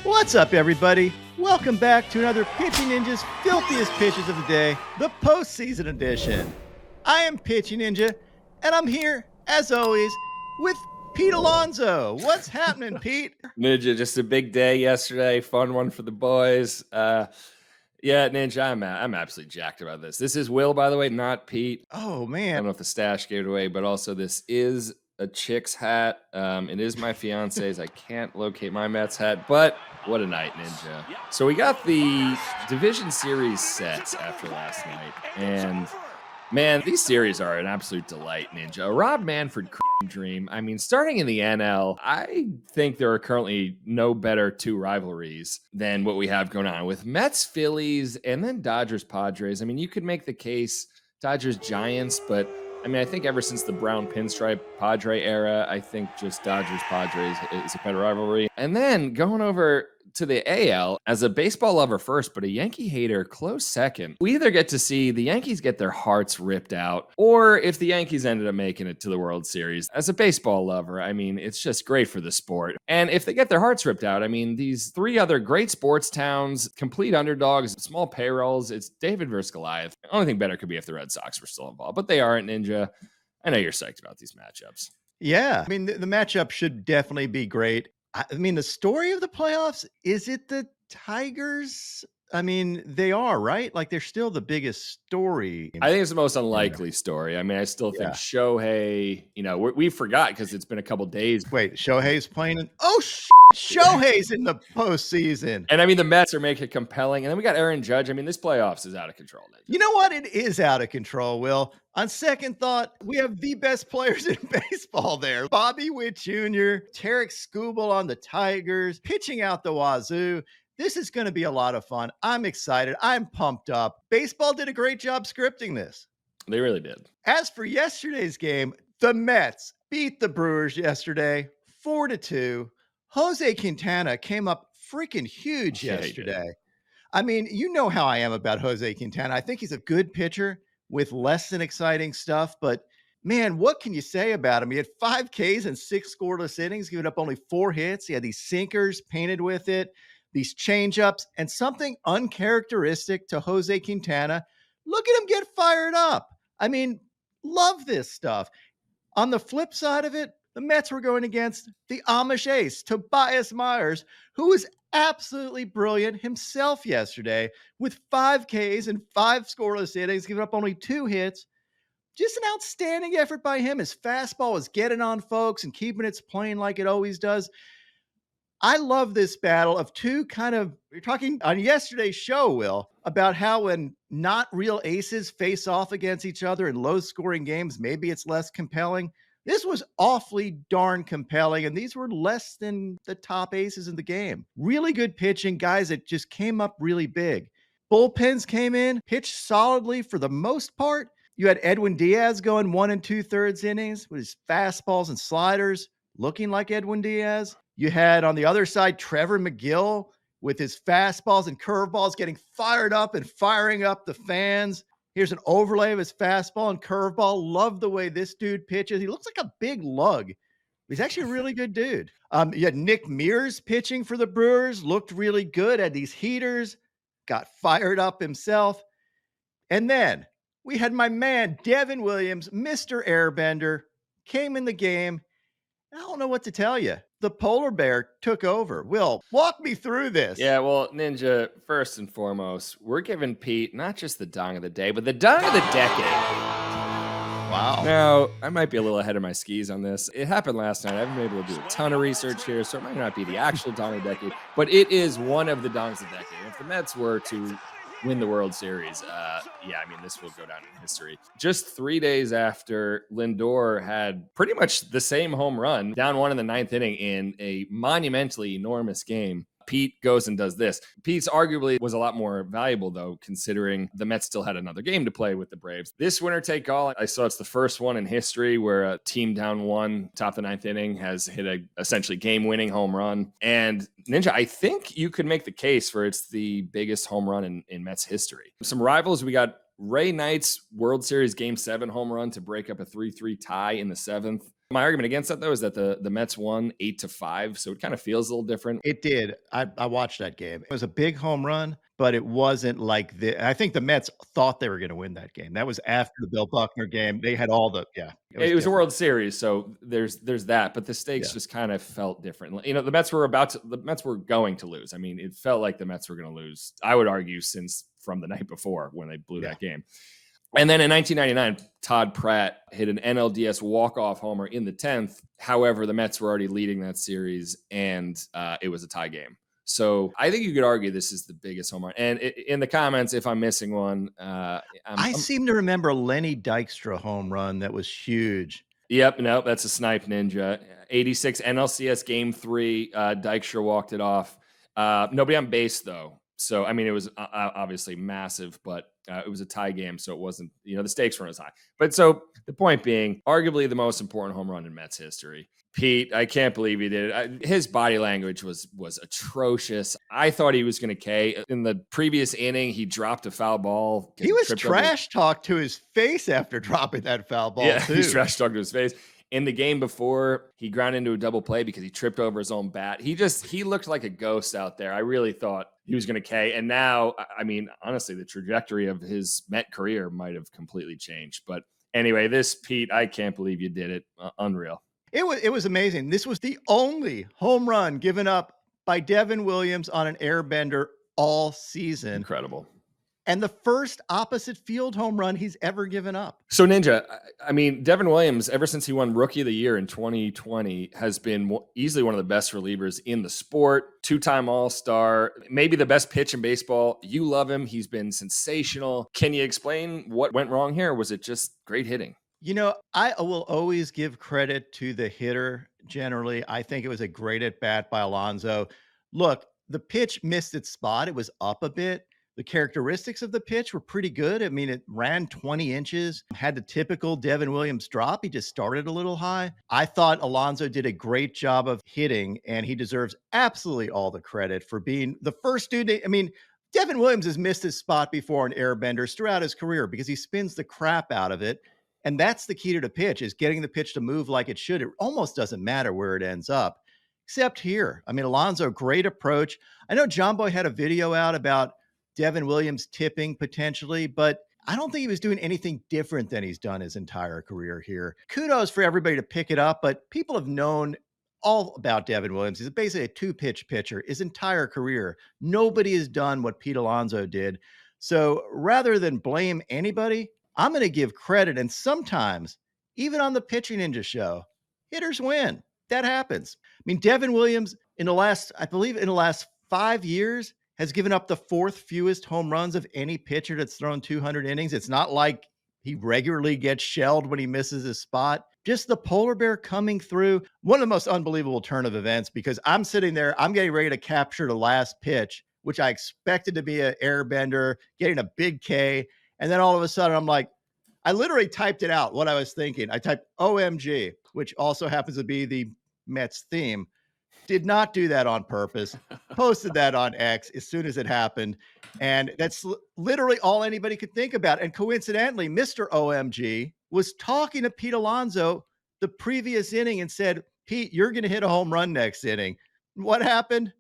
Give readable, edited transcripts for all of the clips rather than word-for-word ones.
What's up, everybody? Welcome back to another Pitching Ninja's filthiest pitches of the day, the postseason edition. I am Pitching Ninja, and I'm here, as always, with Pete Alonso. What's happening, Pete? Ninja, just a big day yesterday. Fun one for the boys. Yeah, Ninja, I'm absolutely jacked about this. This is Will, by the way, not Pete. Oh, I man. don't know if the stash gave it away, but also this is a chick's hat. It is my fiance's. I can't locate my Mets hat, but what a night, Ninja. So we got the division series set after last night, and man, these series are an absolute delight, Ninja. A Rob Manfred dream. I mean, starting in the NL, I think there are currently no better two rivalries than what we have going on with Mets, Phillies, and then Dodgers, Padres. I mean, you could make the case Dodgers, Giants, but I mean, I think ever since the brown pinstripe Padre era, I think just Dodgers, Padres is a better rivalry. And then going over to the AL, as a baseball lover first, but a Yankee hater close second, we either get to see the Yankees get their hearts ripped out, or if the Yankees ended up making it to the World Series. As a baseball lover, I mean, it's just great for the sport. And if they get their hearts ripped out, I mean, these three other great sports towns, complete underdogs, small payrolls, it's David versus Goliath. The only thing better could be if the Red Sox were still involved, but they aren't, Ninja. I know you're psyched about these matchups. Yeah, I mean, the matchup should definitely be great. I mean, the story of the playoffs, is it the Tigers? I mean, they are, right? Like, they're still the biggest story. I think it's the most unlikely story. I mean, I still think Shohei, we forgot because it's been a couple days. Wait, Shohei's playing Shohei's in the postseason. And I mean, the Mets are making it compelling. And then we got Aaron Judge. I mean, this playoffs is out of control. You know what? It is out of control, Will. On second thought, we have the best players in baseball there. Bobby Witt Jr., Tarek Skubal on the Tigers, pitching out the wazoo. This is going to be a lot of fun. I'm excited. I'm pumped up. Baseball did a great job scripting this. They really did. As for yesterday's game, the Mets beat the Brewers yesterday 4-2. Jose Quintana came up freaking huge yesterday. I mean, you know how I am about Jose Quintana. I think he's a good pitcher with less than exciting stuff, but man, what can you say about him? He had 5 Ks and 6 scoreless innings, giving up only 4 hits. He had these sinkers painted with it, these changeups, and something uncharacteristic to Jose Quintana. Look at him get fired up. I mean, love this stuff. On the flip side of it, the Mets were going against the Amish ace, Tobias Myers, who was absolutely brilliant himself yesterday with 5 Ks and 5 scoreless innings, giving up only 2 hits. Just an outstanding effort by him. His fastball was getting on folks and keeping its plane like it always does. I love this battle of two we're talking on yesterday's show, Will, about how when not real aces face off against each other in low-scoring games, maybe it's less compelling. This was awfully darn compelling, and these were less than the top aces in the game. Really good pitching, guys that just came up really big. Bullpens came in, pitched solidly for the most part. You had Edwin Diaz going 1 2/3 innings with his fastballs and sliders, looking like Edwin Diaz. You had on the other side Trevor Megill with his fastballs and curveballs getting fired up and firing up the fans. Here's an overlay of his fastball and curveball. Love the way this dude pitches. He looks like a big lug. He's actually a really good dude. You had Nick Mears pitching for the Brewers. Looked really good. Had these heaters. Got fired up himself. And then we had my man, Devin Williams, Mr. Airbender, came in the game. I don't know what to tell you. The polar bear took over. Will, walk me through this. Yeah, well, Ninja, first and foremost, we're giving Pete not just the dong of the day, but the dong of the decade. Wow. Now, I might be a little ahead of my skis on this. It happened last night. I haven't been able to do a ton of research here, so it might not be the actual dong of the decade, but it is one of the dongs of the decade. If the Mets were to win the World Series, this will go down in history. Just 3 days after Lindor had pretty much the same home run, down 1 in the 9th inning in a monumentally enormous game, Pete goes and does this. Pete's arguably was a lot more valuable, though, considering the Mets still had another game to play with the Braves. This winner take all, I saw it's the first one in history where a team down 1, top of the 9th inning, has hit a essentially game-winning home run. And Ninja, I think you could make the case for it's the biggest home run in Mets history. Some rivals, we got Ray Knight's World Series Game 7 home run to break up a 3-3 tie in the 7th. My argument against that, though, is that the Mets won 8-5, so it kind of feels a little different. It did. I watched that game. It was a big home run, but it wasn't like I think the Mets thought they were gonna win that game. That was after the Bill Buckner game. They had all the yeah, it was It was a different. World Series, so there's that, but the stakes Yeah. just kind of felt different. The Mets were going to lose. I mean, it felt like the Mets were going to lose. I would argue since from the night before when they blew Yeah. that game. And then in 1999, Todd Pratt hit an NLDS walk-off homer in the 10th. However, the Mets were already leading that series, and it was a tie game. So I think you could argue this is the biggest home run. And in the comments, if I'm missing one, I seem to remember a Lenny Dykstra home run that was huge. Yep, no, that's a snipe ninja. 86 NLCS Game 3. Dykstra walked it off. Nobody on base, though. So, I mean, it was obviously massive, but it was a tie game, so it wasn't, the stakes weren't as high. But so the point being, arguably the most important home run in Mets history. Pete, I can't believe he did it. His body language was atrocious. I thought he was going to K. In the previous inning, he dropped a foul ball. He was trash talked to his face after dropping that foul ball, too. He's trash talked to his face. In the game before, he ground into a double play because he tripped over his own bat. He looked like a ghost out there. I really thought he was going to K. And now, I mean, honestly, the trajectory of his Met career might have completely changed. But anyway, Pete, I can't believe you did it. Unreal. It was amazing. This was the only home run given up by Devin Williams on an airbender all season. Incredible. And the first opposite field home run he's ever given up. So, Ninja, I mean, Devin Williams, ever since he won Rookie of the Year in 2020, has been easily one of the best relievers in the sport. 2-time All-Star, maybe the best pitch in baseball. You love him. He's been sensational. Can you explain what went wrong here? Or was it just great hitting? I will always give credit to the hitter generally. I think it was a great at bat by Alonso. Look, the pitch missed its spot. It was up a bit. The characteristics of the pitch were pretty good. I mean, it ran 20 inches, had the typical Devin Williams drop. He just started a little high. I thought Alonso did a great job of hitting, and he deserves absolutely all the credit for being the first dude. I mean, Devin Williams has missed his spot before on airbenders throughout his career because he spins the crap out of it. And that's the key to the pitch, is getting the pitch to move like it should. It almost doesn't matter where it ends up, except here. I mean, Alonso, great approach. I know John Boy had a video out about Devin Williams tipping potentially, but I don't think he was doing anything different than he's done his entire career here. Kudos for everybody to pick it up, but people have known all about Devin Williams. He's basically a two-pitch pitcher his entire career. Nobody has done what Pete Alonso did. So rather than blame anybody, I'm going to give credit. And sometimes, even on the Pitching Ninja show, hitters win. That happens. I mean, Devin Williams, I believe in the last 5 years, has given up the fourth fewest home runs of any pitcher that's thrown 200 innings. It's not like he regularly gets shelled when he misses his spot. Just the polar bear coming through. One of the most unbelievable turn of events, because I'm sitting there, I'm getting ready to capture the last pitch, which I expected to be an airbender, getting a big K. And then all of a sudden, I'm like, I literally typed it out, what I was thinking. I typed OMG, which also happens to be the Mets theme. Did not do that on purpose. Posted that on X as soon as it happened. And that's literally all anybody could think about. And coincidentally, Mr. OMG was talking to Pete Alonso the previous inning and said, Pete, you're going to hit a home run next inning. What happened?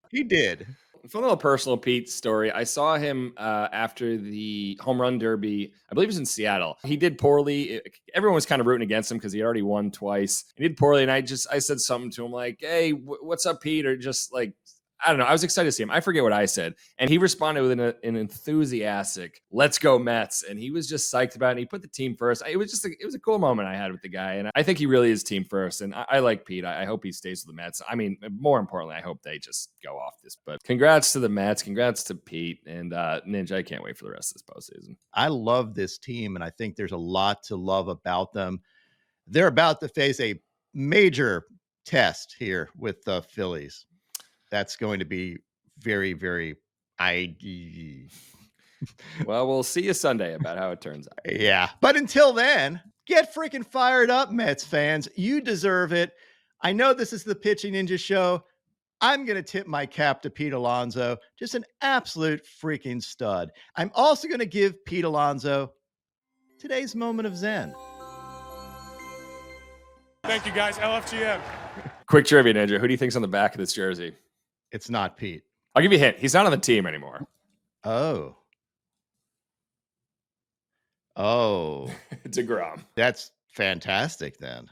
He did. For a little personal Pete story, I saw him after the home run derby. I believe it was in Seattle. He did poorly. Everyone was kind of rooting against him because he already won twice. He did poorly, and I said something to him like, "Hey, what's up, Pete?" Or just like, I don't know. I was excited to see him. I forget what I said. And he responded with an enthusiastic, "Let's go Mets." And he was just psyched about it. And he put the team first. It was a cool moment I had with the guy. And I think he really is team first. And I like Pete. I hope he stays with the Mets. I mean, more importantly, I hope they just go off this. But congrats to the Mets. Congrats to Pete. And Ninja, I can't wait for the rest of this postseason. I love this team, and I think there's a lot to love about them. They're about to face a major test here with the Phillies. That's going to be very, very Well, we'll see you Sunday about how it turns out. Yeah. But until then, get freaking fired up, Mets fans. You deserve it. I know this is the Pitching Ninja show. I'm going to tip my cap to Pete Alonso. Just an absolute freaking stud. I'm also going to give Pete Alonso today's moment of Zen. Thank you, guys. LFGM. Quick trivia, Ninja. Who do you think's on the back of this jersey? It's not Pete. I'll give you a hint. He's not on the team anymore. Oh. DeGrom. That's fantastic then.